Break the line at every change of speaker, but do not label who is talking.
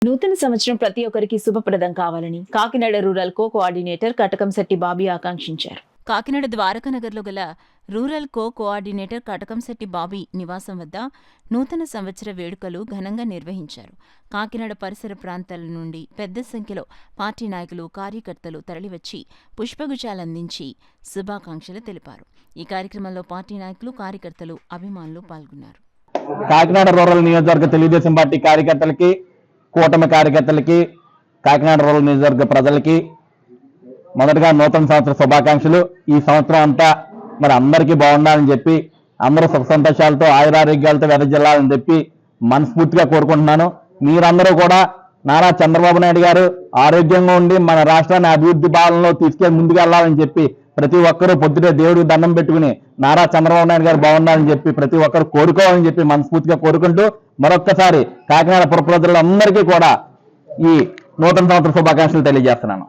నూతన సంవత్సరం ప్రతి ఒక్కరికి శుభప్రదం కావాలని కాకినాడ రూరల్ కోఆర్డినేటర్ కటకంశెట్టి బాబీ ఆకాంక్షించారు. కాకినాడ ద్వారకానగర్లో గల రూరల్ కోఆర్డినేటర్ కటకంశెట్టి బాబీ నివాసం వద్ద నూతన సంవత్సర వేడుకలు ఘనంగా నిర్వహించారు. కాకినాడ పరిసర ప్రాంతాల నుండి పెద్ద సంఖ్యలో పార్టీ నాయకులు, కార్యకర్తలు తరలివచ్చి పుష్పగుచ్చాలందించి శుభాకాంక్షలు తెలిపారు. ఈ కార్యక్రమంలో పార్టీ నాయకులు, కార్యకర్తలు, అభిమానులు పాల్గొన్నారు.
కాకినాడ రూరల్ నియోజకవర్గ తెలుగుదేశం పార్టీ కార్యకర్తలకి, కూటమి కార్యకర్తలకి, కాకినాడ రూరల్ నియోజకవర్గ ప్రజలకి మొదటగా నూతన సంవత్సర శుభాకాంక్షలు. ఈ సంవత్సరం అంతా మరి అందరికీ బాగుండాలని చెప్పి, అందరూ సుఖ సంతోషాలతో ఆయురారోగ్యాలతో వెదజల్లాలని చెప్పి మనస్ఫూర్తిగా కోరుకుంటున్నాను. మీరందరూ కూడా నారా చంద్రబాబు నాయుడు గారు ఆరోగ్యంగా ఉండి మన రాష్ట్రాన్ని అభివృద్ధి పాలనలో తీసుకెళ్లి ముందుకెళ్లాలని చెప్పి ప్రతి ఒక్కరూ పొద్దుటే దేవుడికి దండం పెట్టుకుని నారా చంద్రబాబు నాయుడు గారు బాగుండాలని చెప్పి ప్రతి ఒక్కరు కోరుకోవాలని చెప్పి మనస్ఫూర్తిగా కోరుకుంటూ మరొక్కసారి కాకినాడ పుర ప్రజలందరికీ కూడా ఈ నూతన సంవత్సర శుభాకాంక్షలు తెలియజేస్తున్నాను.